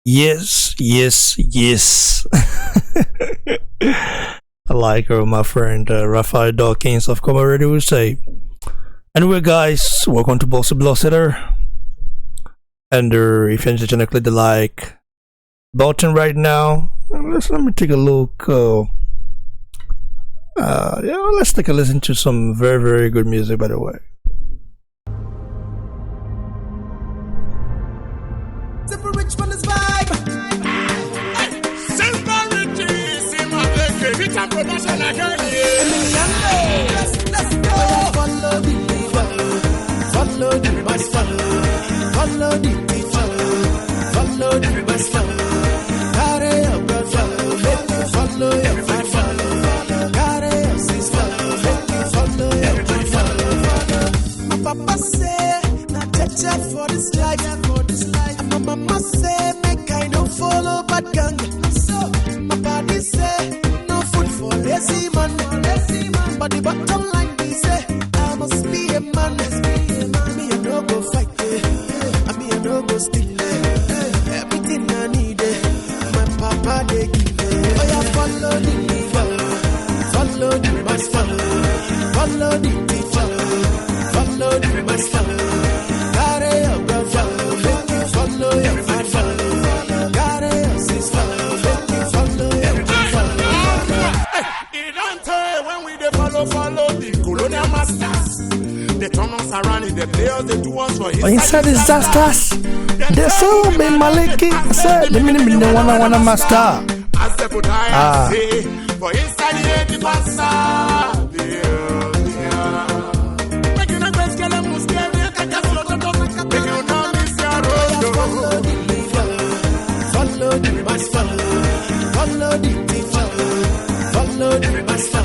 Yes, yes, yes. Like my friend Raphael Dawkins of Comedy would say. Anyway, guys, welcome to Bossy Blosseter. And if you're just gonna click the like button right now, let me take a look. Let's take a listen to some very, very good music, by the way. Super rich man is vibe. Super rich is in my baby. Rich and production like let's go. Follow the leader. Follow the master. Follow the teacher. Follow the master. Carry your brother. Make you follow your father. Carry your sister. Make you follow your brother. My papa say, not touch up for this life. My mama say, make I don't follow bad gang. So, my body say, no food for lazy man. But the bottom line be say, I must be a man. Me I no go fight, me I no go steal. Everything I need, my papa they give. Oh yeah, follow the leader, follow the master, follow the teacher, follow the master. Carry your brother, make you follow your father. Carry your sister, make you follow your brother. Deontay, when we dey follow the colonial masters. They turn us around in the players, they do us for Inside disasters, they so be Maliki. Say, the minute they wanna master. As they put I say, for inside the pasta. Making a best girl, I'm most scared. Make you know miss your road. Follow the master. Follow the teacher. Follow the master.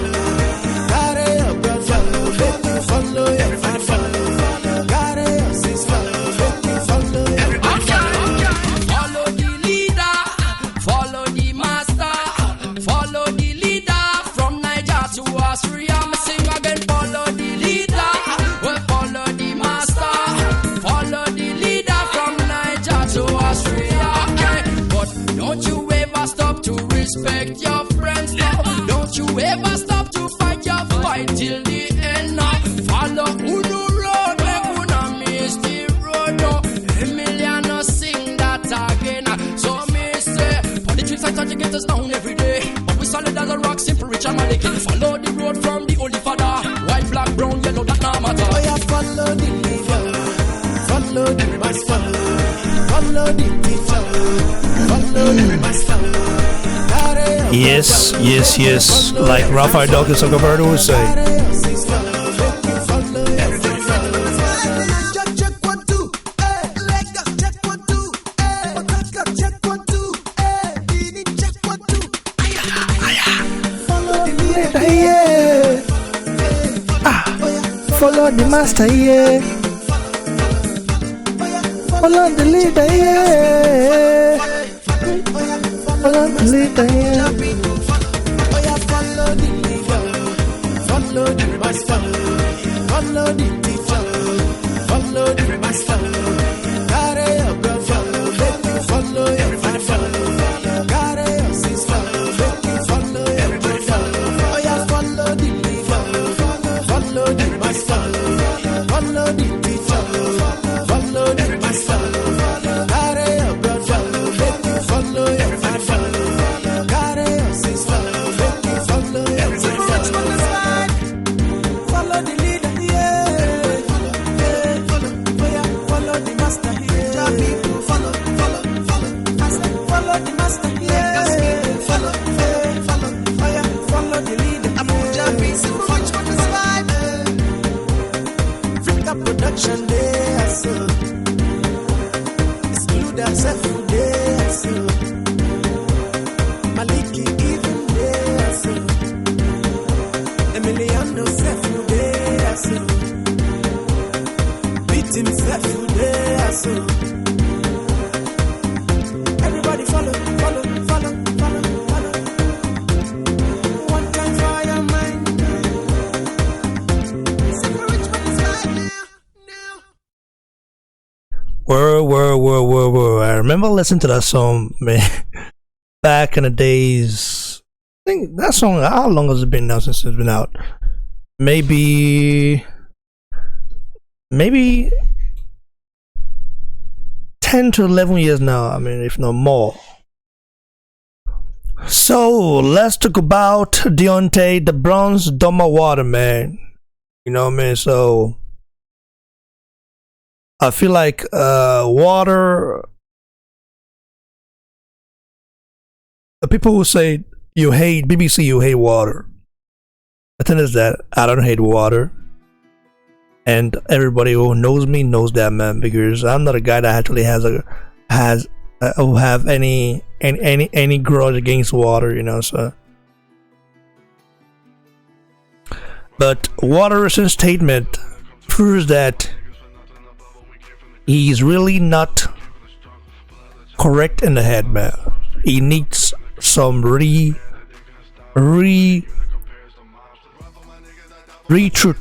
Carry your brother. Make you follow your father. Carry your sister. Make you follow your brother. Follow the leader, follow the master, follow the leader from Niger to Austria. Me sing again, follow the leader, well follow the master, follow the leader from Niger to Austria. Okay. But don't you ever stop to respect your friends now. Don't you ever stop to fight your fight till the end now. Follow Uno road, make Uno miss the road now. Emiliano sing that again. So me say, politics I touch get us down every day. But we solid as a rock, simple, rich and malikin. Follow the road from the Holy Father. White, black, brown, yellow, that no matter. Oh yeah, follow the leader, follow the master, follow the teacher, follow the master. Yes, yes, yes. Like Raphael Dawkins of Comedy would say. Follow the master, yeah. Follow the leader, yeah. Follow the leader, yeah. Oh yeah, follow the leader, follow the master, follow the teacher, follow the master. Carry your brother, make you follow your father. Carry your sister, make you follow your brother. Oh yeah, follow the leader, follow the master, follow the teacher, follow the master. Carry your brother. whoa. I remember listening to that song, man, back in the days. I think that song, how long has it been now since it's been out? Maybe 10 to 11 years now. I mean, if not more. So, let's talk about Deontay, the bronze Doma water, man. You know what I mean? So, I feel like water. The people who say you hate BBC, you hate water. The thing is that I don't hate water, and everybody who knows me knows that, man. Because I'm not a guy that actually who have any grudge against water, you know. So, but water's recent statement proves that he's really not correct in the head, man. He needs some truth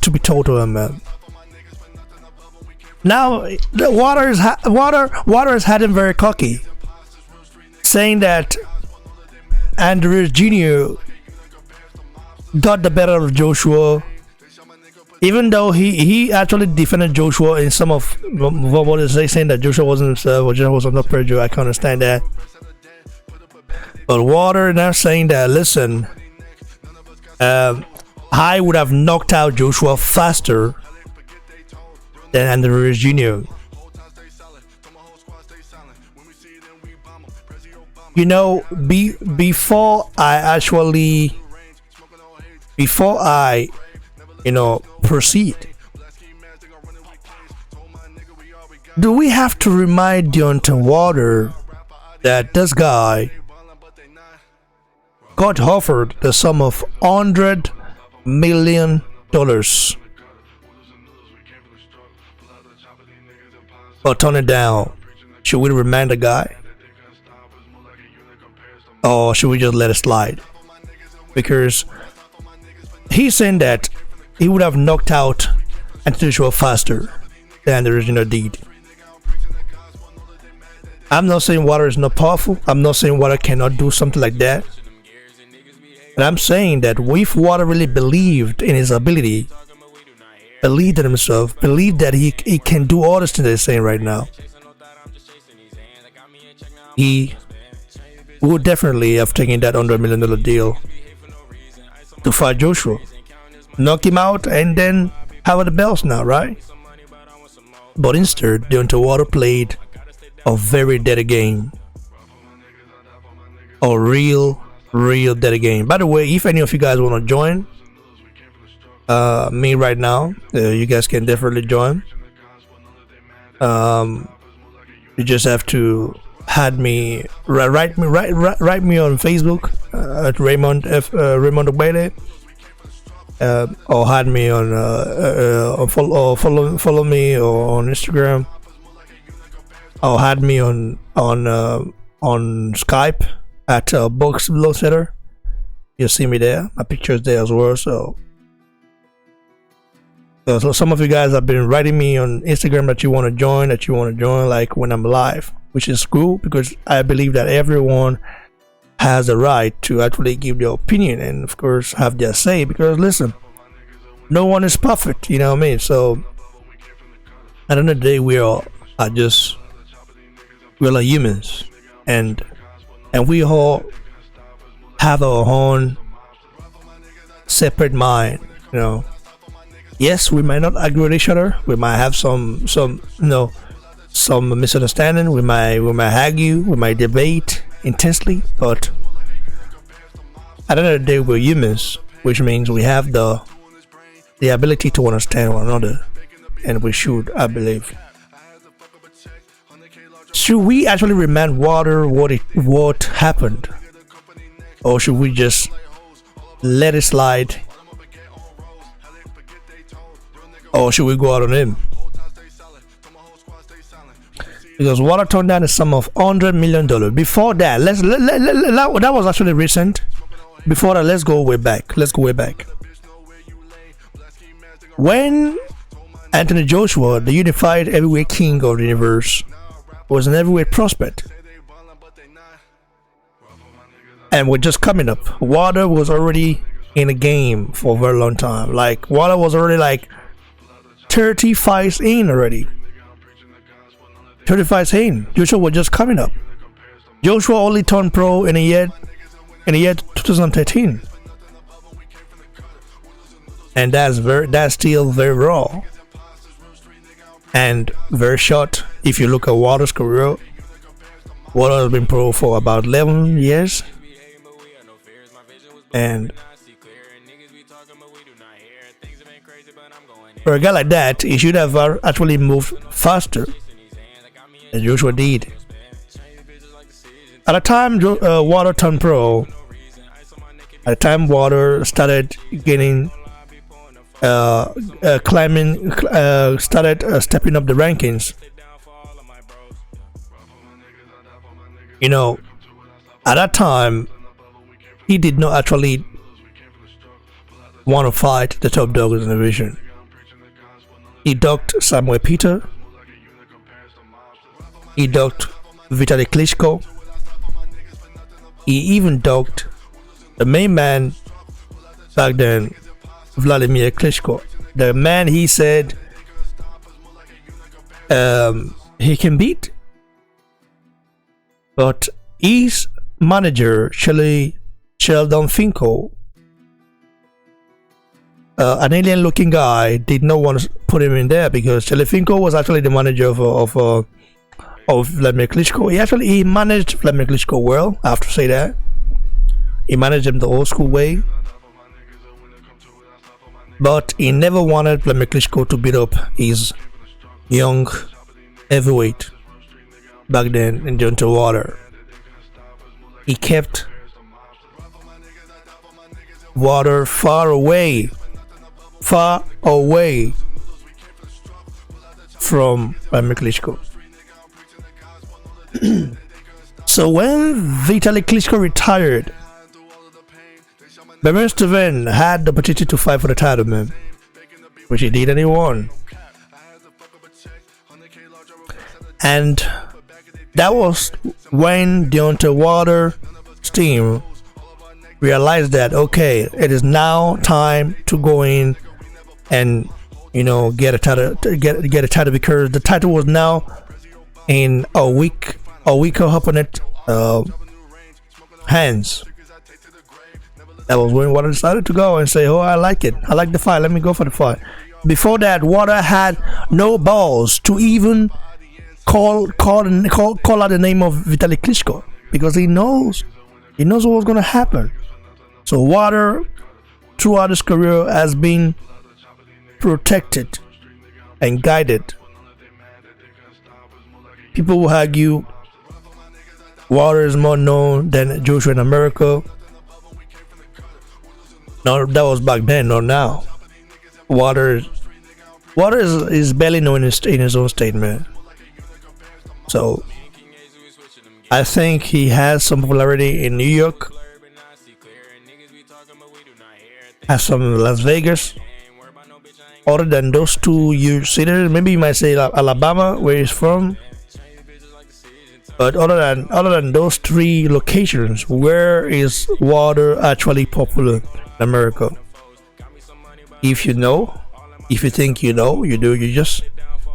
to be told to him, man. Now the water has had him very cocky, saying that Ruiz Jr. got the better of Joshua, even though he actually defended Joshua in some of what is saying that Joshua wasn't himself or Joshua was not perjured. I can understand that. But Water now saying that, listen, I would have knocked out Joshua faster than Ruiz Jr. You know, before I proceed, do we have to remind Deontay Water that this guy got offered the sum of $100 million, but turn it down? Should we remind the guy, or should we just let it slide? Because he's saying that he would have knocked out Joshua faster than the original did. I'm not saying Water is not powerful. I'm not saying Water cannot do something like that. But I'm saying that if Water really believed in his ability, believed in himself, believed that he can do all this thing they're saying right now, he would definitely have taken that $100 million deal to fight Joshua, knock him out, and then have the belts now, right? But instead, Deontay Water played a very dirty game, a real dirty game. By the way, if any of you guys want to join me right now, you guys can definitely join. You just have to add me, write me on Facebook at Raymond Ogbede, or add me on follow me or on Instagram, or add me on Skype at Books Below Setter. You'll see me there. My picture's there as well. So some of you guys have been writing me on Instagram that you want to join, like when I'm live, which is cool, because I believe that everyone has the right to actually give their opinion and of course have their say, because listen, no one is perfect, you know what I mean? So at the end of the day, we're like humans, and we all have our own separate mind, you know. Yes, we might not agree with each other. We might have some misunderstanding. We might argue. We might debate intensely. But at the end of the day, we're humans, which means we have the ability to understand one another, and we should, I believe. Should we actually remind Water what happened, or should we just let it slide? Or should we go out on him? Because Water turned down the sum of $100 million. Before that, that was actually recent. Before that, let's go way back. When Anthony Joshua, the unified heavyweight king of the universe, was an heavyweight prospect. And we're just coming up. Water was already in the game for a very long time. Like, Water was already like 30 fights in already. 30 fights in. Joshua was just coming up. Joshua only turned pro in the year 2013. And that's still very raw. And very short. If you look at Water's career, Water has been pro for about 11 years. And for a guy like that, he should have actually moved faster than Joshua did. At the time Water turned pro, at the time Water started getting climbing, started stepping up the rankings. You know, at that time, he did not actually want to fight the top dog in the division. He ducked Samuel Peter. He ducked Vitaly Klitschko. He even ducked the main man back then, Vladimir Klitschko. The man he said he can beat. But his manager, Sheldon Finkel, an alien-looking guy, did not want to put him in there because Sheldon Finkel was actually the manager of Vladimir Klitschko. He managed Vladimir Klitschko well. I have to say that he managed him the old school way, but he never wanted Vladimir Klitschko to beat up his young heavyweight back then in Deontay Water. He kept Water far away from Vladimir Klitschko. So when Vitaly Klitschko retired, Beben Steven had the opportunity to fight for the title, man, which he did and he won. And that was when Deontay Water's team realized that, okay, it is now time to go in and, you know, get a title, get a title, because the title was now in a weaker opponent hands. That was when Water decided to go and say, oh, I like it, I like the fight, let me go for the fight. Before that, Water had no balls to even call out the name of Vitaly Klitschko, because he knows what was going to happen. So Water, throughout his career, has been protected and guided. People will argue Water is more known than Joshua in America. No, that was back then, not now. Water is barely known in his own state, man. So I think he has some popularity in New York, has some in Las Vegas. Other than those two huge cities, maybe you might say Alabama, where he's from. But other than those three locations, where is Water actually popular in America? If you know, if you think you know, you do, you just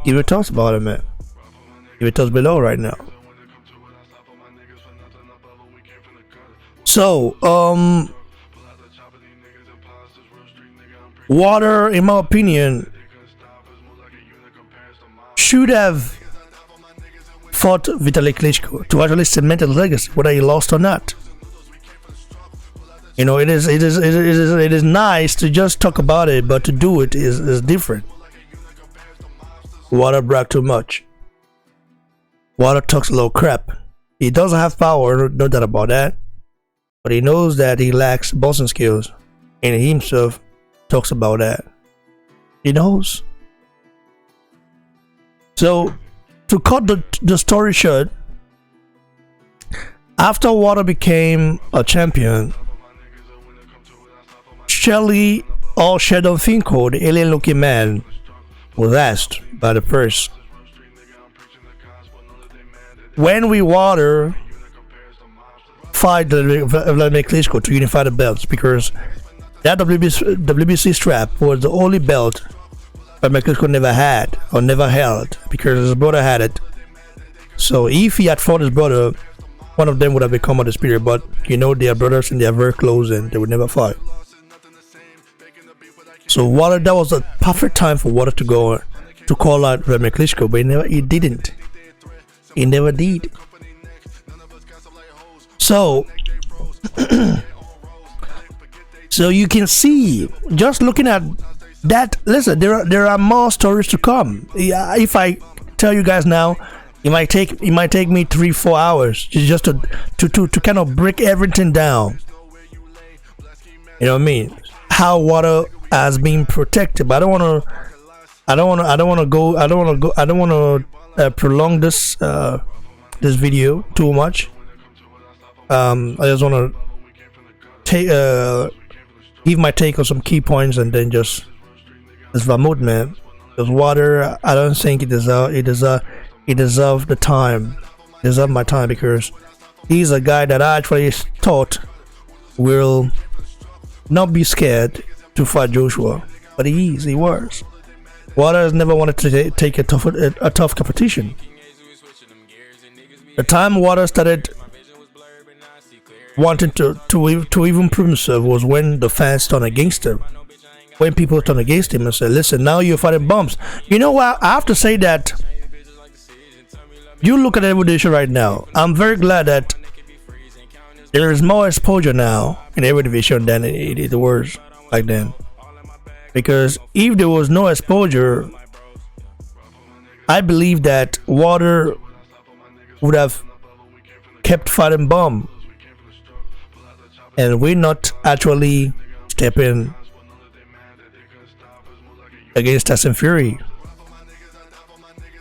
give your thoughts about it, man. Give your thoughts below right now. So, Water, in my opinion, should have fought Vitaly Klitschko to actually cement his legacy, whether he lost or not. You know, it is nice to just talk about it, but to do it is different. Water bragged too much. Water talks a little crap. He doesn't have power, no doubt about that, but he knows that he lacks boxing skills, and he himself talks about that. He knows. So, to cut the story short, after Water became a champion, Sheldon Finkel, the alien-looking man, was asked by the press, when we water fight Vladimir Klitschko to unify the belts, because that WBC strap was the only belt Vladimir Klitschko never had or never held, because his brother had it. So if he had fought his brother, one of them would have become undisputed. But you know, they are brothers and they are very close, and they would never fight. So Water, that was the perfect time for Water to go to call out Vladimir Klitschko, but he didn't. He never did. So, so you can see, just looking at that. Listen, there are more stories to come. If I tell you guys now, it might take me 3-4 hours just to kind of break everything down. You know what I mean? How Water has been protected, but I don't want to prolong this this video too much. I just want to give my take on some key points, and then just vermouth, man. Because Water, I don't think it deserves the time, deserve my time, because he's a guy that I actually thought will not be scared to fight Joshua, but he was. Water has never wanted to take a tough competition. The time Water started wanting to even prove himself was when the fans turned against him. When people turned against him and said, "Listen, now you're fighting bumps." You know what? I have to say that you look at the evolution right now. I'm very glad that there is more exposure now in every division than it was back then. Because if there was no exposure, I believe that Water would have kept fighting bomb, and we're not actually stepping against Tyson Fury.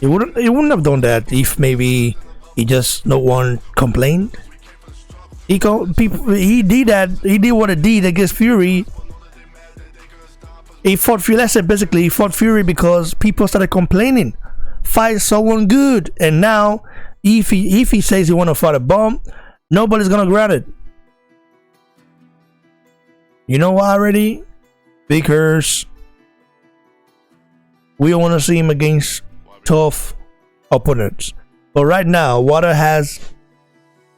He wouldn't have done that if maybe he just no one complained. He did that. He did what he did against Fury. He fought Fury. Let's say basically he fought Fury because people started complaining. Fight someone good, and now if he says he want to fight a bomb, nobody's gonna grant it. You know why already? Because we don't want to see him against tough opponents. But right now, Water has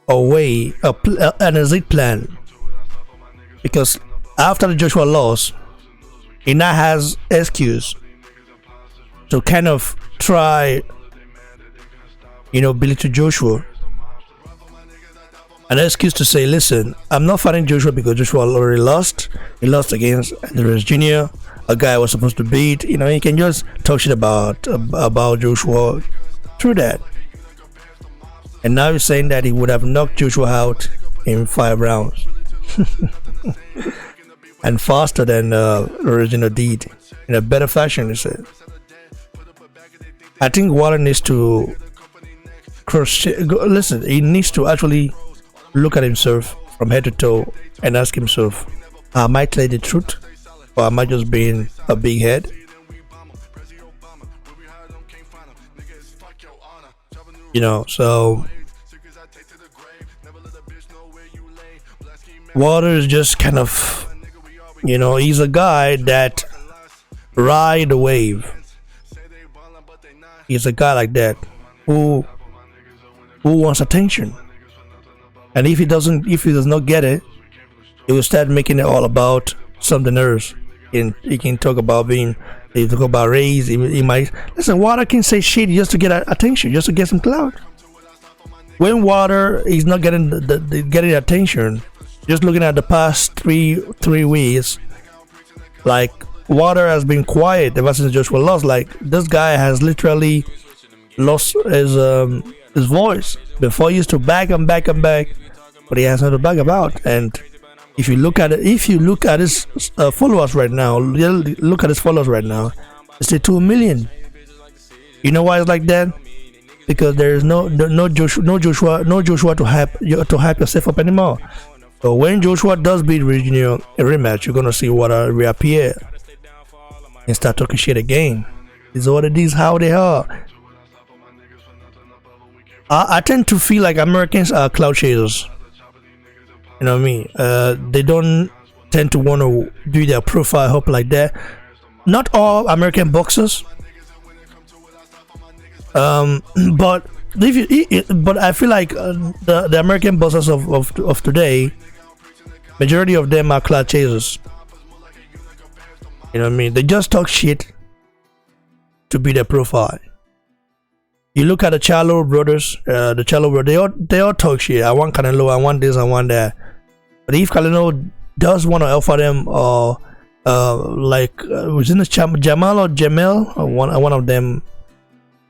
an exit plan, because after the Joshua loss, he now has excuse to kind of try, belittle Joshua. An excuse to say, "Listen, I'm not fighting Joshua because Joshua already lost. He lost against Ruiz Jr., a guy I was supposed to beat." He can just talk shit about Joshua through that. And now he's saying that he would have knocked Joshua out in 5 rounds. And faster than original did, in a better fashion, he said. I think Water needs to listen, he needs to actually look at himself from head to toe and ask himself, am I telling the truth, or am I just being a big head? So Water is just kind of, he's a guy that ride the wave. He's a guy like that who wants attention, and if he does not get it, he will start making it all about something else. And he can talk about race. He might listen. Water can say shit just to get attention, just to get some clout. When Water is not getting getting attention, just looking at the past three weeks, like Water has been quiet ever since Joshua lost. Like, this guy has literally lost his voice. Before he used to back, but he has nothing to back about. And if you look at his followers right now, it's 2 million. You know why it's like that? Because there is no Joshua to hype yourself up anymore. So when Joshua does beat Ruiz Jr. a rematch, you're gonna see Water reappear and start talking shit again. It's what it is, how they are. I tend to feel like Americans are cloud chasers. You know what I mean? They don't tend to want to do their profile up like that. Not all American boxers, but but I feel like the American boxers of today, majority of them are cloud chasers. You know what I mean? They just talk shit to be their profile. You look at the Charlo brothers, they all talk shit. I want Canelo, I want this, I want that. But if Canelo does want to offer them, was in the Jamal or Jamel, or one of them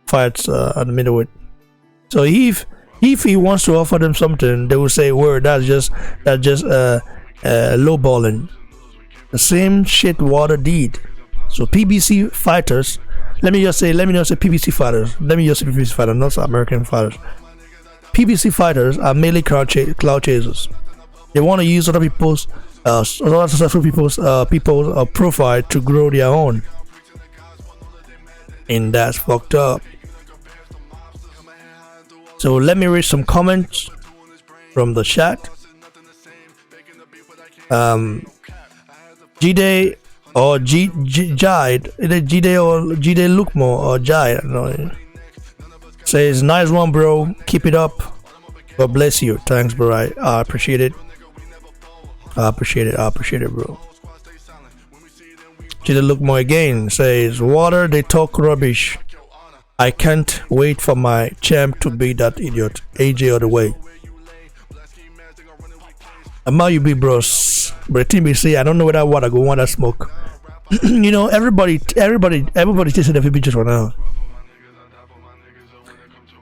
fights at the middleweight. So if he wants to offer them something, they will say, "Word, that's just low balling." The same shit Water did. So PBC fighters. Let me just say PBC fighters. Not American fighters. PBC fighters are mainly cloud chasers. They want to use other people's, other successful people's profile to grow their own, and that's fucked up. So let me read some comments from the chat. G-Day or Jide, either G-Day or G-Day Lookmore or Jide, I don't know. Says, nice one, bro. Keep it up. God bless you. Thanks, bro. I appreciate it. I appreciate it, bro. G-Day Lookmore again says, Water, they talk rubbish. I can't wait for my champ to beat that idiot. AJ all the way. I'm how you be, bros. But the TBC, I don't know whether water go want that smoke. You know, everybody tastes the VB just right now.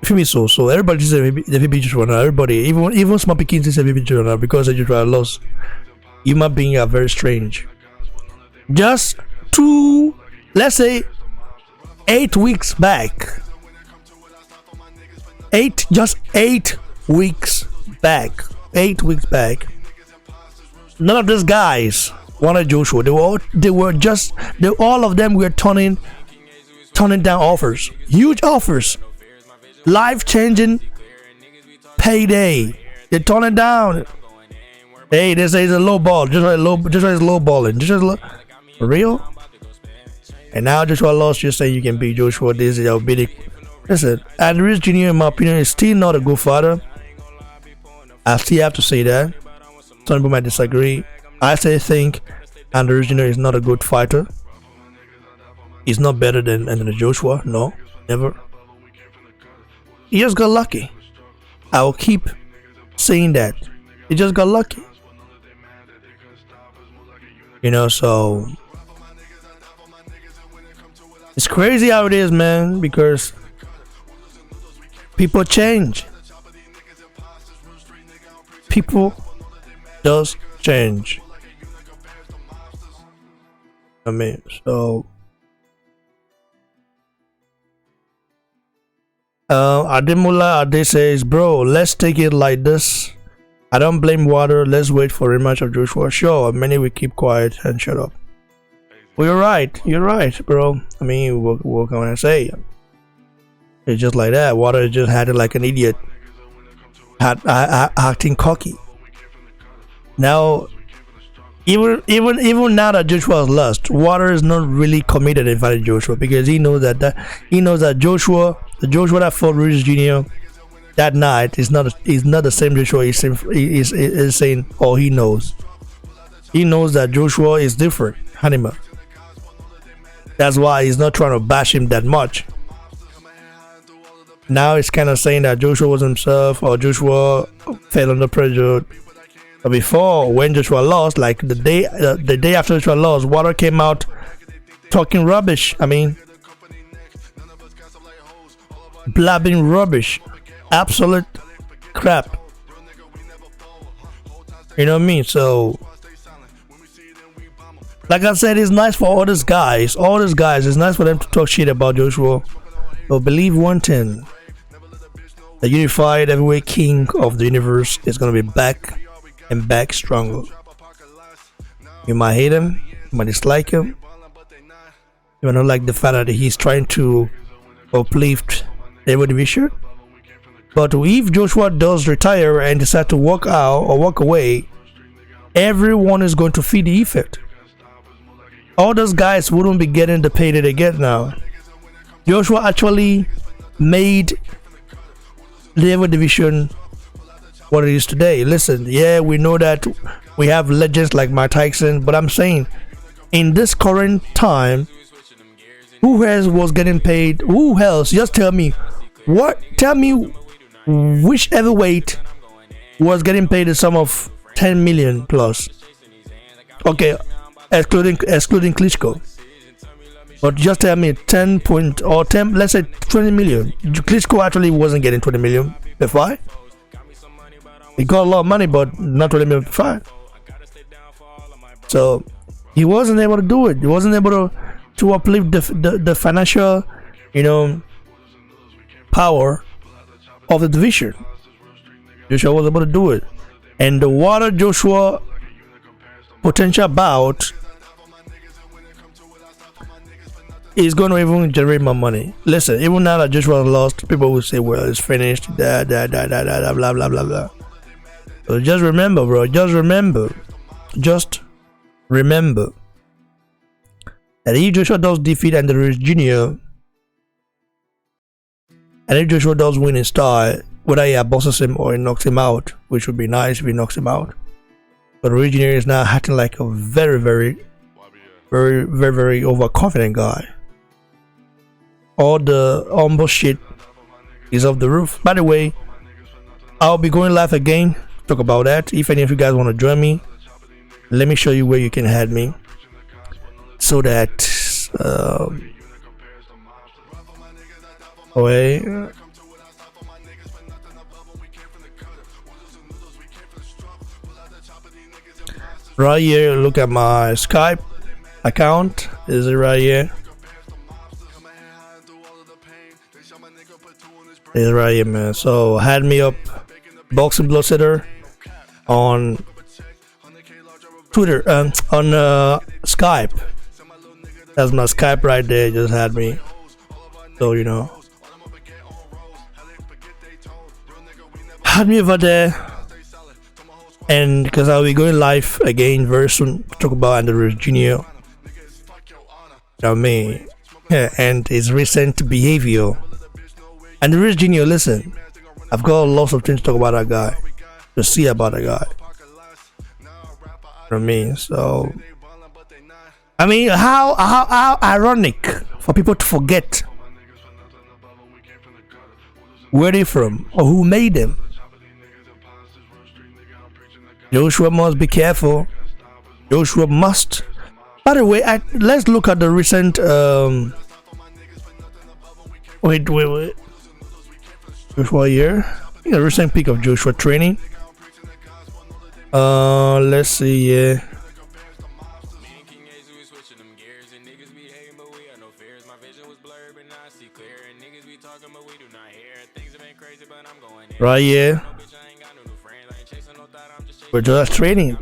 Feel me so everybody tastes the VB just right now. Everybody, even small pickings taste the VB just right now because they just try lost. Human beings are very strange. Just let's say 8 weeks back. 8 weeks back. 8 weeks back. None of these guys wanted Joshua. All of them were turning down offers. Huge offers. Life-changing payday. They turn it down. Hey, they say it's a low ball. Just like low balling. For real? And now Joshua lost. You're saying you can beat Joshua. This is big. Listen, and Ruiz Jr. in my opinion is still not a good fighter. I still have to say that. Some people might disagree. I think Ruiz Jr. is not a good fighter. He's not better than Joshua. No, never. He just got lucky. I will keep saying that. He just got lucky. You know, so it's crazy how it is, man, because people change. People does change. I mean, so Ademula Ade says, bro, let's take it like this. I don't blame Water. Let's wait for a rematch of Joshua. Sure, many will keep quiet and shut up. Well, you're right, bro. I mean, what can I say? It's just like that. Water just had it like an idiot, acting cocky. Now, even now that Joshua has lost, Water is not really committed in fighting Joshua because he knows that Joshua that fought Ruiz Jr. that night is not the same Joshua he's saying, or he knows. He knows that Joshua is different, animal. That's why he's not trying to bash him that much. Now it's kind of saying that Joshua was himself, or Joshua fell under pressure. But before, when Joshua lost, like the day after Joshua lost, Water came out talking rubbish. I mean, blabbing rubbish, absolute crap. You know what I mean? So, like I said, it's nice for all these guys. It's nice for them to talk shit about Joshua. But believe one thing: the unified heavyweight king of the universe is gonna be back. And back stronger. You might hate him, you might dislike him, you might not like the fact that he's trying to uplift every division. But if Joshua does retire and decide to walk out or walk away, everyone is going to feel the effect. All those guys wouldn't be getting the pay that they get now. Joshua actually made the heavyweight division what it is today. Listen, yeah, we know that we have legends like Mike Tyson, but I'm saying in this current time, who else was getting paid? Who else? Just tell me which heavyweight was getting paid a sum of 10 million plus. Okay, excluding Klitschko. But just tell me 10 point or 10, let's say 20 million. Klitschko actually wasn't getting 20 million per fight. He got a lot of money, but not 20 million per fight. So he wasn't able to do it. He wasn't able to uplift the financial, power of the division. Joshua was able to do it, and the water Joshua potential bout is going to even generate more money. Listen, even now that Joshua lost, people will say, "Well, it's finished." Blah blah blah blah. So just remember, bro. Just remember that if Joshua does defeat and Ruiz Jr. and if Joshua does win in style, whether he bosses him or he knocks him out, which would be nice if he knocks him out. But Ruiz Jr. is now acting like a very, very, very, very, very overconfident guy. All the humble shit is off the roof. By the way, I'll be going live again. Talk about that. If any of you guys want to join me, let me show you where you can add me, so that right here, look at my Skype account. Is it right here? It's right here, man. So add me up, Boxing Blood Setter, on Twitter, on Skype. That's my Skype right there. Just had me, so had me over there, and because I'll be going live again very soon to talk about Ruiz Jr. You know what I mean? Yeah, and his recent behavior. And Ruiz Jr., listen, I've got lots of things to talk about that guy, to see about that guy. You know what I mean? So, I mean, how ironic for people to forget where they from or who made them. Joshua must be careful. Joshua must. By the way, let's look at the recent. Wait. Joshua here. The recent peak of Joshua training. Let's see. Yeah. Right here. We're just training.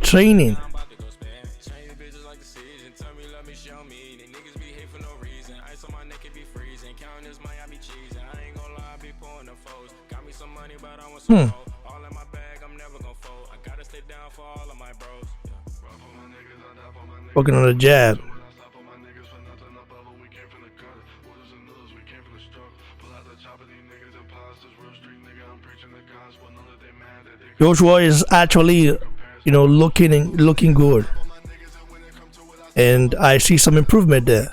Working on the jab. Joshua is actually, looking good, and I see some improvement there.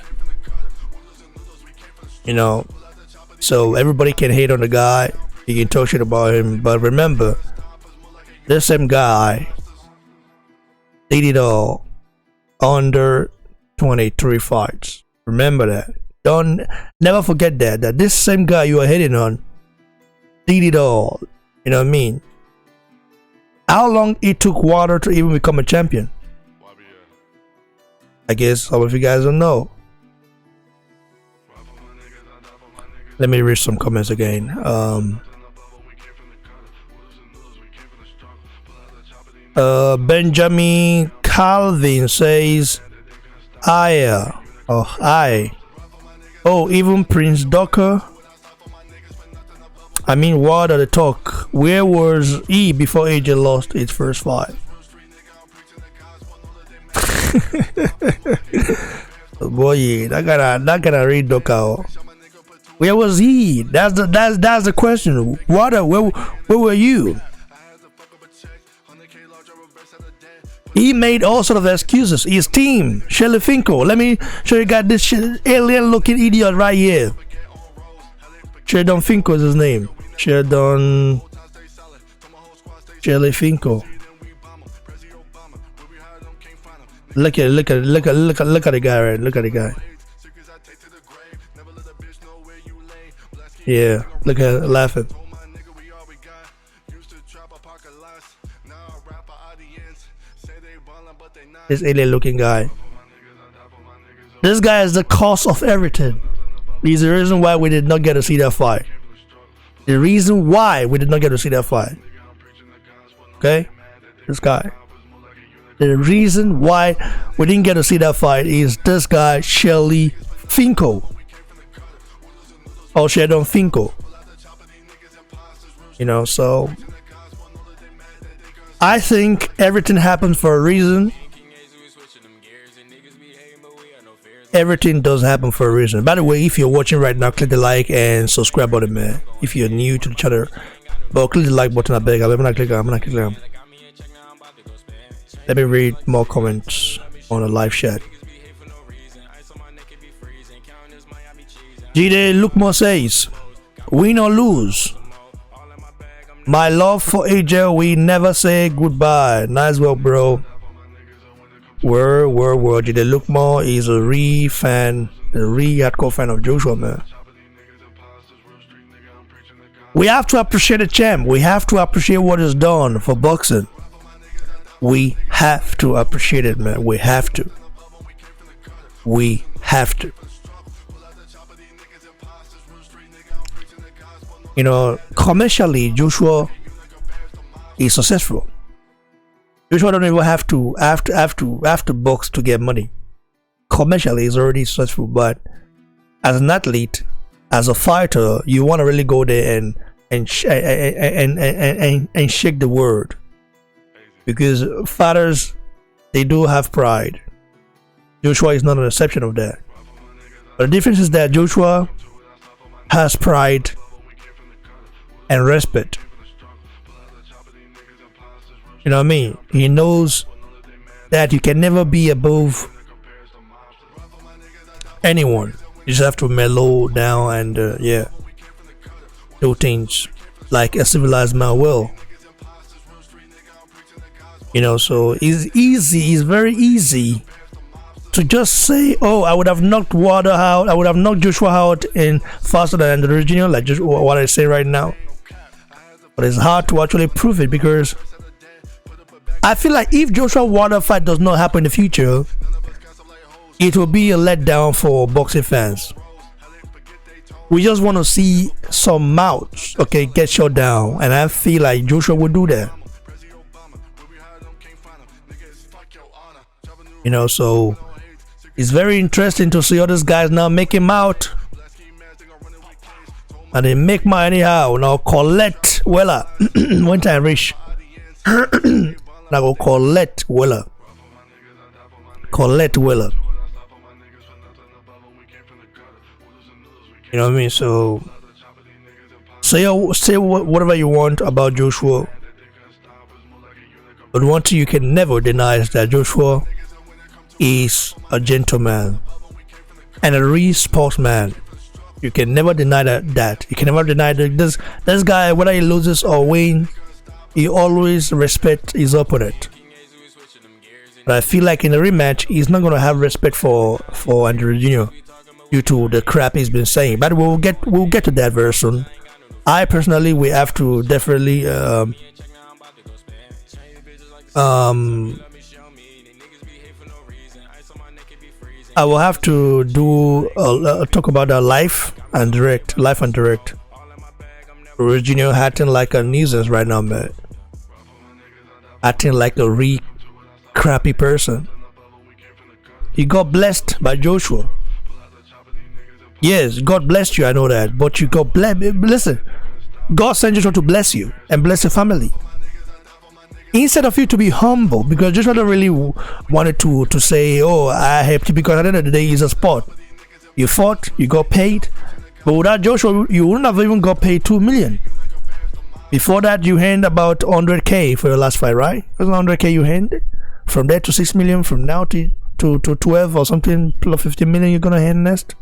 So everybody can hate on the guy. You can talk shit about him, but remember, this same guy did it all under 23 fights. Remember that. Never forget that this same guy you are hating on did it all. You know what I mean? How long it took Water to even become a champion? I guess some of you guys don't know. Let me read some comments again. Benjamin Calvin says, even Prince Docker. I mean, what are the talk? Where was he before AJ lost its first fight? Boy, yeah, that gotta read Doka. Where was he? That's the question. Where were you? He made all sort of excuses. His team, Shelly Finko. Let me show you guys this alien-looking idiot right here. Sheldon Finko is his name. Shelly Finko. Look at the guy, right? Look at the guy. Yeah, look at it, laughing. This alien looking guy. This guy is the cause of everything. He's the reason why we did not get to see that fight. The reason why we did not get to see that fight. Okay? This guy. The reason why we didn't get to see that fight is this guy, Shelly Finko. Or Sheldon Finko. You know, so I think everything happens for a reason. Everything does happen for a reason. By the way, if you're watching right now, click the like and subscribe button, man. If you're new to the channel, but click the like button, I beg. I'm gonna click on. Let me read more comments on the live chat. Jide Lookmore says, win or lose, my love for AJ, we never say goodbye. Nice work, bro. Word. Jide Lookmore is a hardcore fan of Joshua, man. We have to appreciate the champ. We have to appreciate what is done for boxing. We have to appreciate it, man. We have to. You know, commercially, Joshua is successful. Joshua don't even have to box to get money. Commercially, he's already successful, but as an athlete, as a fighter, you want to really go there and shake the world, because fighters, they do have pride. Joshua is not an exception of that. But the difference is that Joshua has pride and respect. You know what I mean? He knows that you can never be above anyone. You just have to mellow down and do things like a civilized man will. You know, so it's very easy to just say, oh, I would have knocked Wilder out, I would have knocked Joshua out in faster than the original, like just what I say right now. But it's hard to actually prove it, because I feel like if Joshua Wilder fight does not happen in the future, it will be a letdown for boxing fans. We just want to see some mouths, okay, get shut down, and I feel like Joshua will do that. You know, so it's very interesting to see all these guys now make him out, and they make my anyhow. Now Colette Weller, when time reach, now go Colette Weller. You know what I mean? So say whatever you want about Joshua, but one thing you can never deny is that Joshua is a gentleman and a real sportsman. You can never deny that. You can never deny that this guy, whether he loses or wins, he always respects his opponent. But I feel like in a rematch, he's not gonna have respect for Andrew Jr. due to the crap he's been saying. But we'll get to that very soon. I personally, we have to definitely I will have to do talk about the live and direct. Ruiz Jr. acting like a nuisance right now, man. Acting like a real crappy person. He got blessed by Joshua. Yes, God blessed you, I know that. But you got blessed. Listen, God sent Joshua to bless you and bless your family. Instead of you to be humble, because Joshua don't really wanted to say, oh, I helped you, because at the end of the day, it's a sport. You fought, you got paid. But without Joshua, you wouldn't have even got paid 2 million. Before that, you earned about 100K for your last fight, right? It was 100K you earned. From there to 6 million, from now to 12 or something, plus 15 million you're gonna earn next.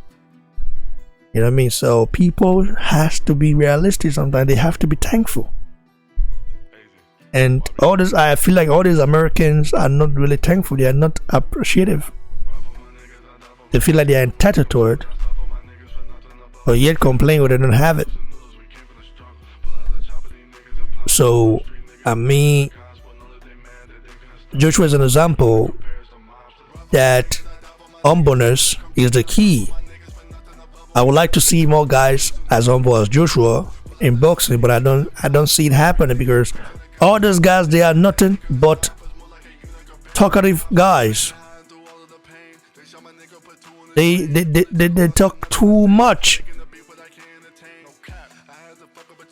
You know what I mean? So people has to be realistic sometimes. They have to be thankful. And all this, I feel like all these Americans are not really thankful. They are not appreciative. They feel like they are entitled to it, but yet complain when they don't have it. So, I mean, Joshua is an example that humbleness is the key. I would like to see more guys as humble as Joshua in boxing, but I don't see it happening, because all those guys, they are nothing but talkative guys. They talk too much.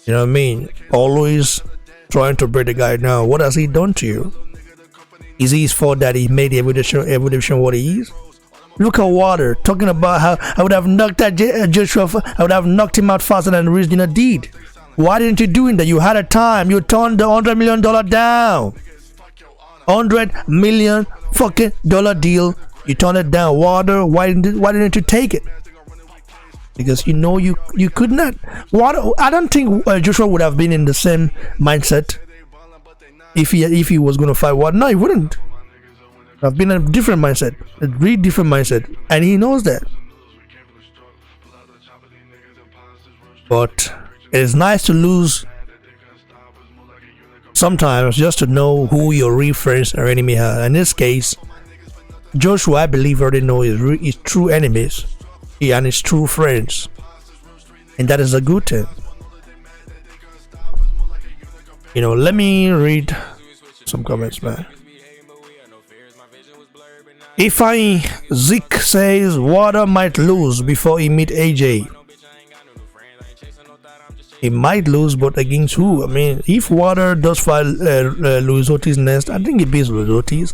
You know what I mean? Always trying to break the guy down. What has he done to you? Is it his fault that he made the evolution what he is? Look at Water talking about how I would have knocked that Joshua. I would have knocked him out faster than Ruiz did. Why didn't you do that? You had a time. You turned the $100 million down. $100 million fucking deal. You turned it down. Water. Why didn't you take it? Because you know you could not. Water. I don't think Joshua would have been in the same mindset if he was going to fight Water. No, he wouldn't. I've been in a different mindset, a really different mindset, and he knows that. But it's nice to lose sometimes, just to know who your real friends or enemy are. In this case, Joshua, I believe, already know his true enemies and his true friends, and that is a good thing. You know, let me read some comments, man. If Zeke says Water might lose before he meet AJ. He might lose, but against who? I mean, if Water does fight Luis Ortiz next, I think he beats Luis Ortiz.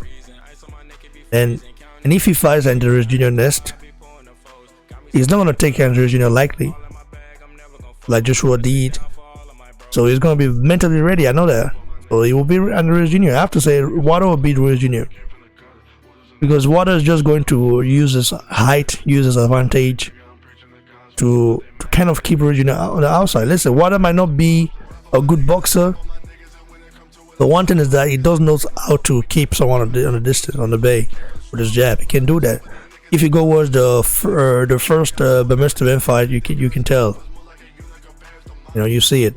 And if he fights Andreas Jr. next, he's not gonna take Andreas Jr. likely, like Joshua did. So he's gonna be mentally ready. I know that. So he will be Andreas Jr. I have to say Water will beat Ruiz Jr. Because Water is just going to use his height, use his advantage to kind of keep Ruiz Jr. on the outside. Listen, Water might not be a good boxer, but one thing is that he does know how to keep someone on the distance, on the bay, with his jab. He can do that. If you go towards the first Bemester fight, you can tell. You know, you see it.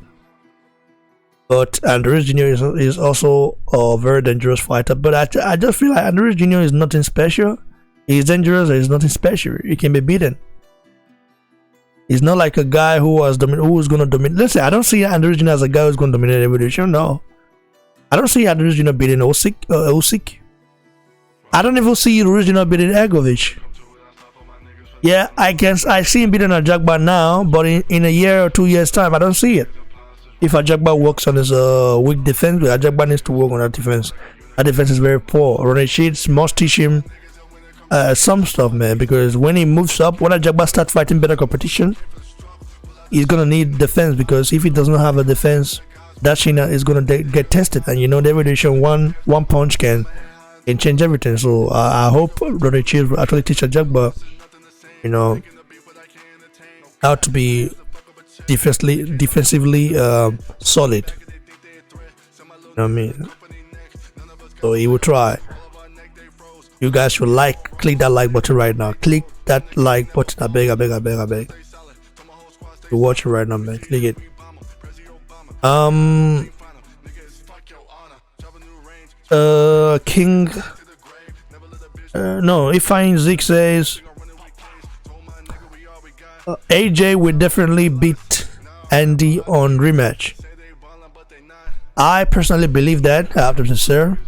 But Andreas Jr. is also a very dangerous fighter. But I just feel like Andreas Jr. is nothing special. He's dangerous. He's nothing special. He can be beaten. He's not like a guy who is going to dominate. Listen, I don't see Andreas Jr. as a guy who's going to dominate every division. No, I don't see Andreas Jr. beating Usyk. I don't even see Ruiz Jr. beating Egovic. Yeah, I see him beating Ajagba now, but in a year or 2 years time, I don't see it. If Ajagba works on his weak defense, Ajagba needs to work on that defense. That defense is very poor. Ronnie Sheets must teach him some stuff, man, because when he moves up, when Ajagba starts fighting better competition, he's gonna need defense, because if he does not have a defense, that Shina is gonna get tested, and you know the evolution one punch can change everything. So I hope Ronnie Sheets will actually teach Ajagba, you know, how to be defensively solid. You know what I mean? So he will try. You guys should click that like button right now. Click that like button. I beg. You watch it right now, man. Click it. King. No, if Zeke says AJ will definitely beat Andy on rematch. I personally believe that. I have to be sincere.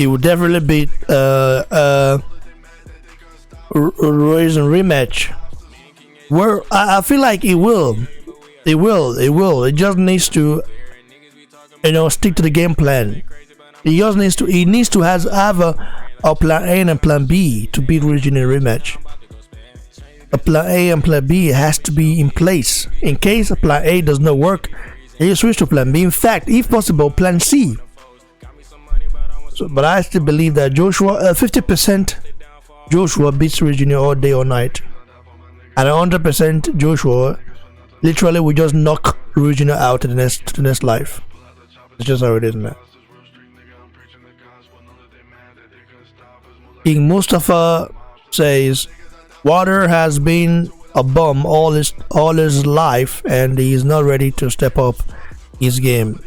he would definitely beat Ruiz in rematch. Where I feel like he will. He will. He will. It just needs to, stick to the game plan. He just needs to. He needs to have a plan A and a plan B to beat Ruiz in a rematch. A plan A and plan B has to be in place in case a plan A does not work. You switch to plan B. In fact, if possible, plan C. So, but I still believe that Joshua, 50% Joshua beats Ruiz all day or night, and 100% Joshua literally will just knock Ruiz out to the next life. It's just how it is, man. King Mustafa says Water has been a bum all his life, and he is not ready to step up his game.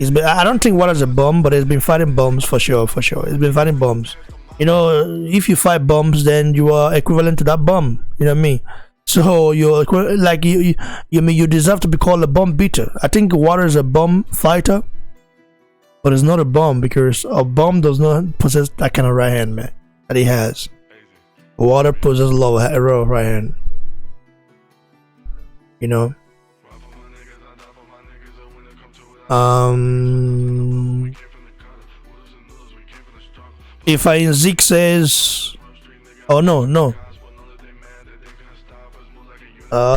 I don't think Water's a bum, but he's been fighting bums for sure. He's been fighting bums. If you fight bums, then you are equivalent to that bum. You know what I mean? So you're like you deserve to be called a bum beater. I think Water is a bum fighter, but it's not a bum because a bum does not possess that kind of right hand, man, that he has. Water possesses a lot of right hand. If I in Zeke says, oh no.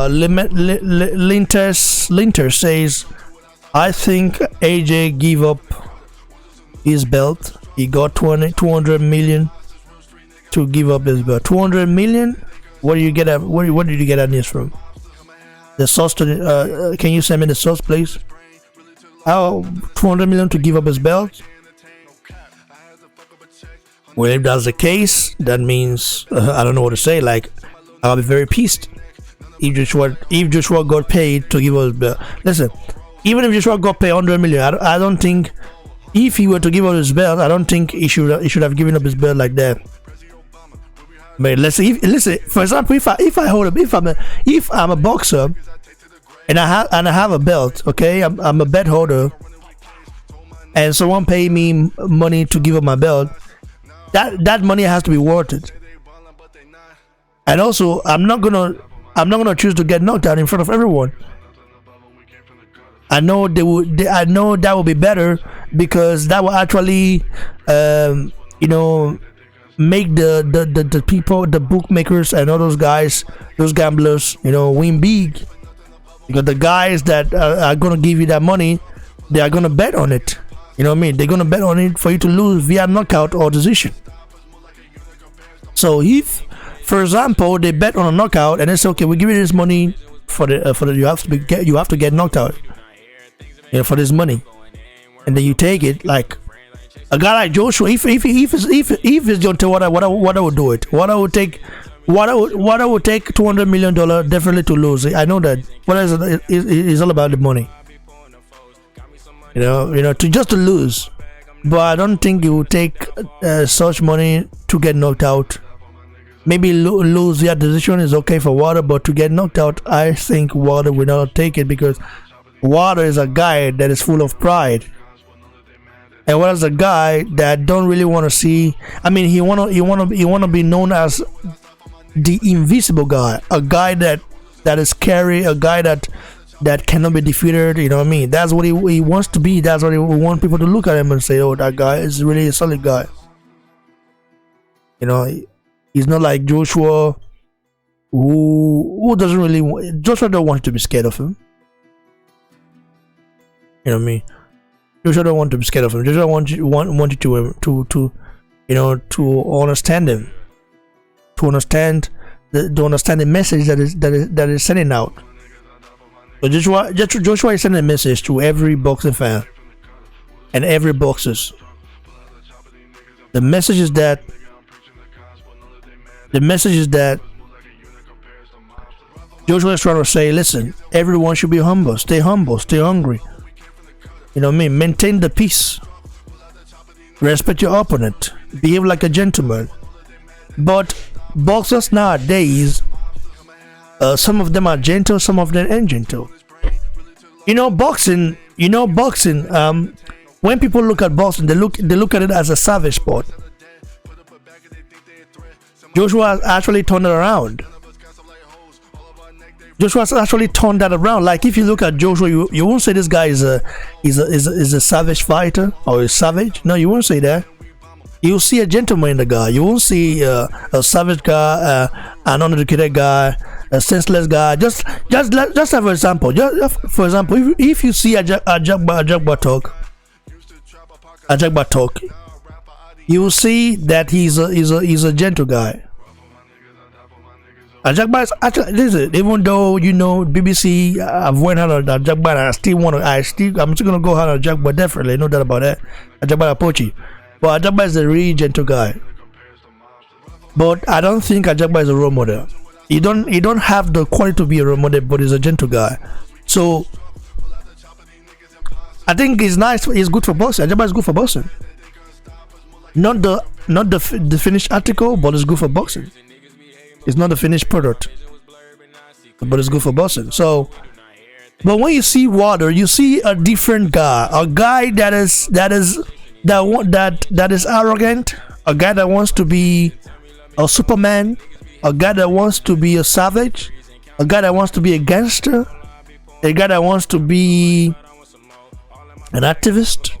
Linter says, I think AJ give up his belt. He got 200 million to give up his belt. 200 million? Where did you get that news from? The source can you send me the source, please? How 200 million to give up his belt? Well, if that's the case, that means I don't know what to say. Like, I'll be very pissed if Joshua got paid to give up his belt. Listen, even if Joshua got paid 100 million, I don't think if he were to give up his belt, I don't think he should have given up his belt like that. But listen, for example, if I'm a boxer and I have a belt, okay, I'm a belt holder, and someone pay me money to give up my belt, that money has to be worth it. And also, I'm not gonna choose to get knocked out in front of everyone. I know I know that will be better because that will actually, make the people, the bookmakers, and all those guys, those gamblers, win big. Because the guys that are gonna give you that money, they are gonna bet on it. You know what I mean? They're gonna bet on it for you to lose via knockout or decision. So if, for example, they bet on a knockout and they say, okay, we give you this money for the you have to get knocked out, for this money, and then you take it. Like a guy like Joshua, if it's Deontay, what I would do it. What I would take $200 million definitely to lose. I know that. What is it? It's all about the money. To lose. But I don't think it would take such money to get knocked out. Maybe lose via decision is okay for Water, but to get knocked out, I think Water will not take it because Water is a guy that is full of pride. And Water's a guy that don't really want to see. I mean, he wanna be known as the invisible guy, a guy that is scary, a guy that cannot be defeated. You know what I mean? That's what he wants to be. That's what he wants people to look at him and say, oh, that guy is really a solid guy. He's not like Joshua, who doesn't really. Joshua don't want to be scared of him. You know what I mean? Joshua don't want to be scared of him. Joshua want you to understand him, to understand the message that is sending out. So Joshua is sending a message to every boxing fan and every boxers. The message is that Joshua is trying to say, listen, everyone should be humble, stay hungry. You know what I mean? Maintain the peace. Respect your opponent. Behave like a gentleman. But boxers nowadays, some of them are gentle, some of them ain't gentle. Boxing. when people look at boxing, they look at it as a savage sport. Joshua has actually turned it around. Joshua's actually turned that around. Like if you look at Joshua, you won't say this guy is a savage fighter or a savage. No, you won't say that. You'll see a gentleman in the guy. You won't see a savage guy, an uneducated guy, a senseless guy. Just have an example. Just for example, if you see a Jagba talk, you will see that he's a gentle guy. Ajagba is actually, listen, even though BBC, I've went hard on Ajagba, and I'm still gonna go hard on Ajagba, definitely, no doubt about that. Ajagba Apochi, but Ajagba is a really gentle guy. But I don't think Ajagba is a role model. He don't have the quality to be a role model, but he's a gentle guy. So I think it's nice. He's good for boxing. Ajagba is good for boxing. Not the finished article, but it's good for boxing. It's not the finished product, but it's good for boxing. So, but when you see Water, you see a different guy, a guy that is arrogant, a guy that wants to be a Superman, a guy that wants to be a savage, a guy that wants to be a gangster, a guy that wants to be an activist.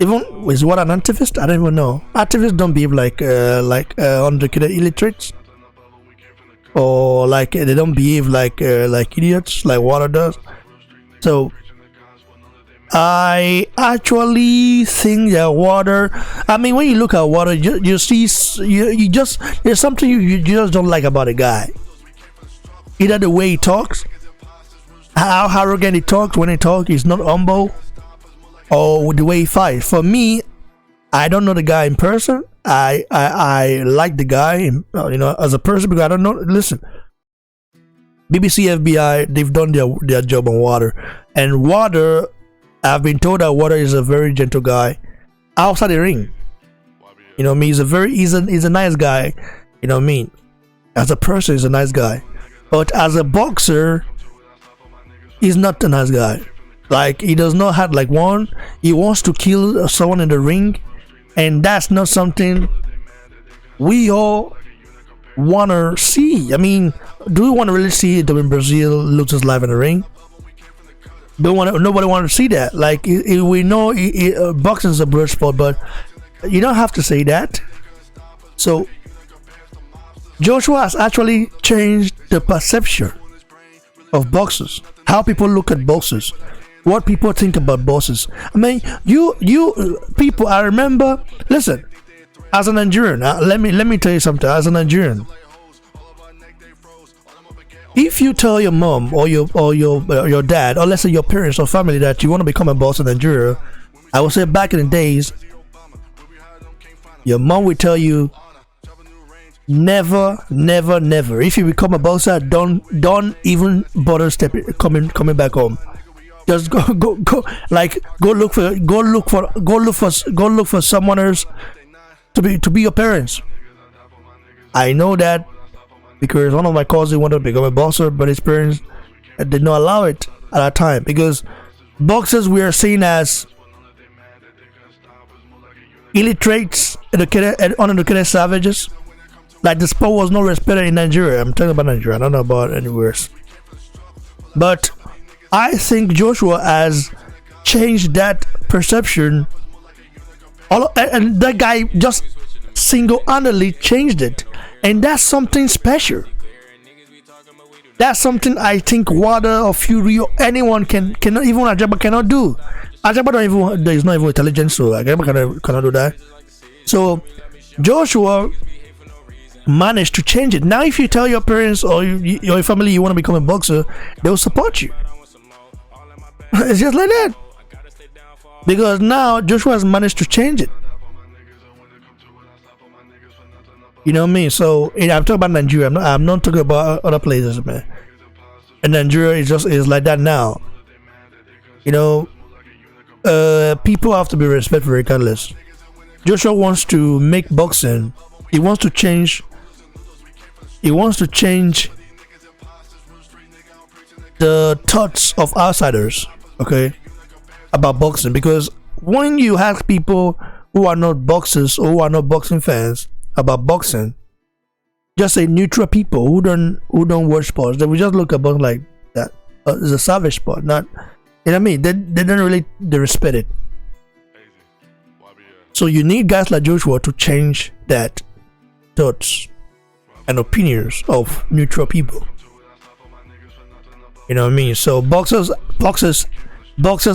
Even is what an activist? I don't even know. Activists don't behave like uneducated illiterates. Or like they don't behave like idiots like Water does. So I actually think that Water, I mean, when you look at Water, you see you just, there's something you just don't like about a guy. Either the way he talks, how arrogant he talks. When he talks, he's not humble, or the way he fights. For me, I don't know the guy in person. I like the guy, as a person, because I don't know. Listen, BBC, FBI, they've done their job on Water, and Water, I've been told that Water is a very gentle guy outside the ring. You know what I mean? He's a nice guy. You know what I mean? As a person, he's a nice guy, but as a boxer, he's not a nice guy. Like, he does not have he wants to kill someone in the ring. And that's not something we all want to see. I mean, do we want to really see it when Brazil loses live in the ring? Nobody wants to see that. Like, we know boxing is a blood sport, but you don't have to say that. So, Joshua has actually changed the perception of boxers, how people look at boxers, what people think about bosses. I mean, you people, I remember, listen, as a Nigerian, let me tell you something. As a Nigerian, if you tell your mom or your dad, or let's say your parents or family, that you want to become a boss in Nigeria, I would say back in the days, your mom would tell you, never. If you become a boxer, don't even bother coming back home. Just go look for someone else to be your parents. I know that because one of my cousins wanted to become a boxer, but his parents did not allow it at that time, because boxers we are seen as illiterates, uneducated savages. Like, the sport was not respected in Nigeria. I'm talking about Nigeria. I don't know about anywhere else. But I think Joshua has changed that perception. And that guy just single-handedly changed it. And that's something special. That's something I think Water or Fury or anyone cannot, even Ajagba cannot do. Ajagba is not even intelligent, so Ajagba cannot do that. So Joshua managed to change it. Now if you tell your parents or your family you want to become a boxer, they'll support you. It's just like that, because now Joshua has managed to change it. You know what I mean? So I'm talking about Nigeria. I'm not talking about other places, man. And Nigeria is like that now. You know, people have to be respectful regardless. Joshua wants to make boxing. He wants to change the thoughts of outsiders, okay, about boxing, because when you ask people who are not boxers or who are not boxing fans about boxing, just say neutral people who don't watch sports, they will just look at boxing like that. It's a savage sport, not, you know what I mean? They don't really respect it. So you need guys like Joshua to change that thoughts and opinions of neutral people. You know what I mean? So boxers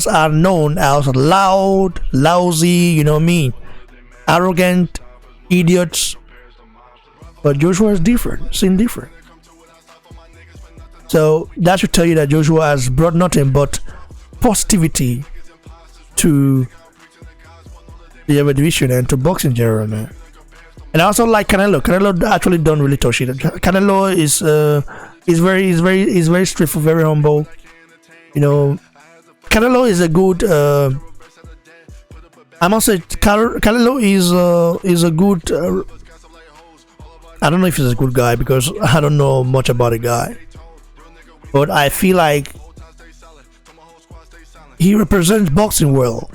are known as loud, lousy, you know what I mean, arrogant idiots. But Joshua is different, seem different. So that should tell you that Joshua has brought nothing but positivity to the heavyweight division and to boxing in general, man. And I also like Canelo. Canelo actually don't really touch it. Canelo is very straightforward, very humble. You know, Canelo is a good. I must say, Canelo is a good. I don't know if he's a good guy because I don't know much about the guy, but I feel like he represents boxing well.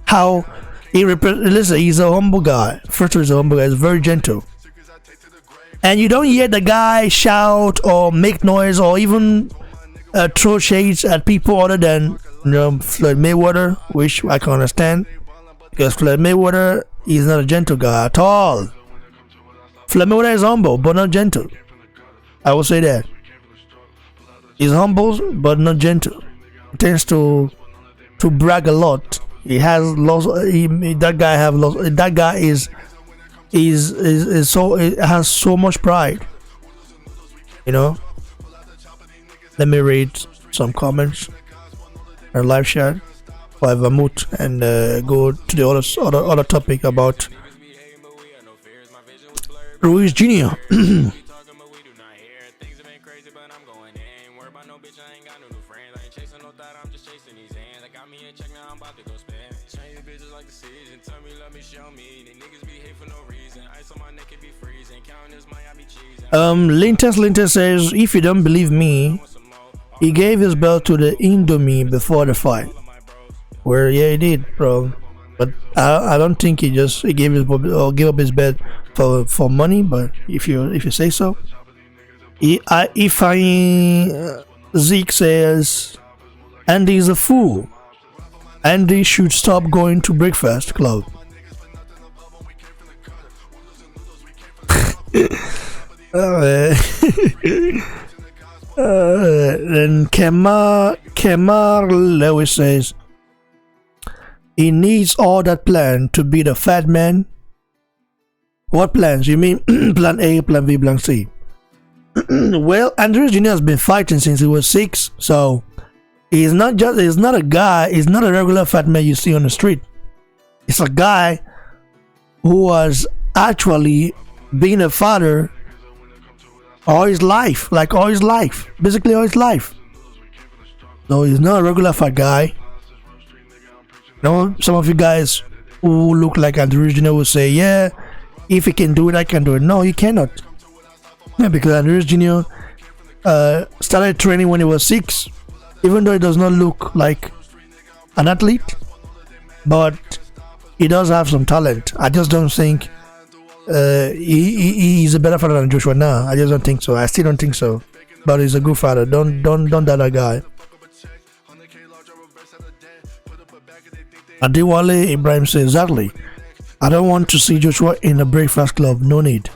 How listen, he's a humble guy. First of all, he's a humble guy. He's very gentle, and you don't hear the guy shout or make noise or even throw shades at people other than, you know, Floyd Mayweather, which I can understand, because Floyd Mayweather is not a gentle guy at all. Floyd Mayweather is humble but not gentle. I will say that. He's humble but not gentle. He tends to brag a lot. He has lost. That guy have lost. That guy is so, it has so much pride. You know. Let me read some comments or live chat for Vermouth and go to the other topic about Ruiz Jr. Linter says, if you don't believe me, he gave his belt to the Indomie before the fight. Well, yeah, he did, bro. But I don't think he gave his or gave up his belt for money. But if you say so, Zeke says Andy's a fool. Andy should stop going to Breakfast Club. Then Kemar Lewis says he needs all that plan to be the fat man. What plans? You mean plan A, plan B, plan C? Well, Andrews Jr. has been fighting since he was 6, so he's not a regular fat man you see on the street. It's a guy who was actually being a father all his life, basically all his life. So he's not a regular fat guy. You know, some of you guys who look like Andrew Jr. will say, yeah, if he can do it, I can do it. No, you cannot. Yeah, because Andrew Jr. Started training when he was 6, even though he does not look like an athlete, but he does have some talent. I just don't think he's a better father than Joshua now. I just don't think so. I still don't think so. But he's a good father. Don't doubt that guy. Adewale Ibrahim says, exactly. I don't want to see Joshua in a Breakfast Club. No need.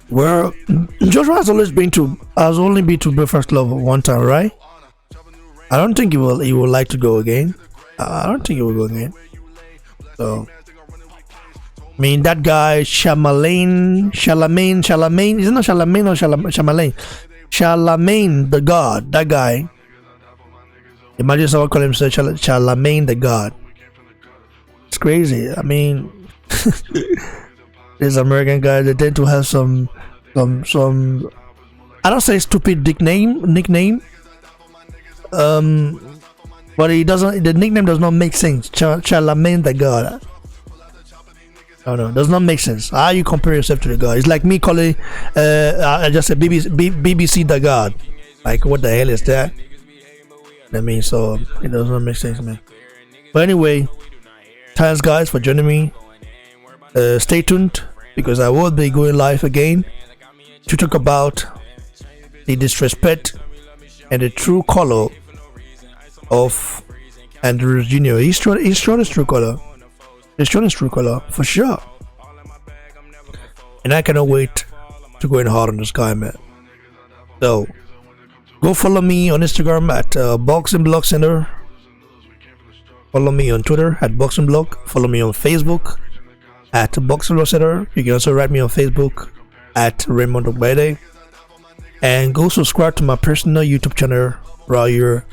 Well, Joshua has only been to Breakfast Club one time, right? I don't think he will like to go again. I don't think he will go again. So, I mean, that guy Charlemagne, isn't it Charlemagne or Charlemagne? Charlemagne the God, that guy. Imagine someone call himself Charlemagne the God. It's crazy. I mean, these American guys, they tend to have some I don't say stupid nickname. But the nickname does not make sense. Charlemagne the God. No, does not make sense. How you compare yourself to the God? It's like me calling, I just said BBC the God. Like, what the hell is that? I mean, so it does not make sense, man. But anyway, thanks guys for joining me. Stay tuned because I will be going live again to talk about the disrespect and the true color of Andrew Jr. He's showing his true color. He's showing his true color for sure. And I cannot wait to go in hard on this guy, man. So go follow me on Instagram at Boxing Blog Center. Follow me on Twitter at Boxing Blog. Follow me on Facebook at Boxing Blog Center. You can also write me on Facebook at Raymond Ogbede. And go subscribe to my personal YouTube channel right here.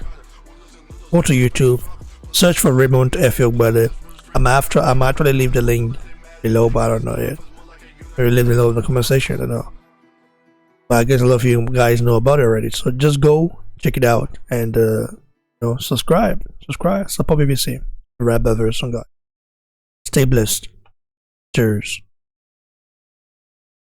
Go to YouTube, search for Raymond F. Ogbede. I'm actually leave the link below, but I don't know yet. Maybe leave below in the comment section, I don't know. But I guess a lot of you guys know about it already. So just go check it out and subscribe. Support BBC. Rap version, guys. Stay blessed. Cheers.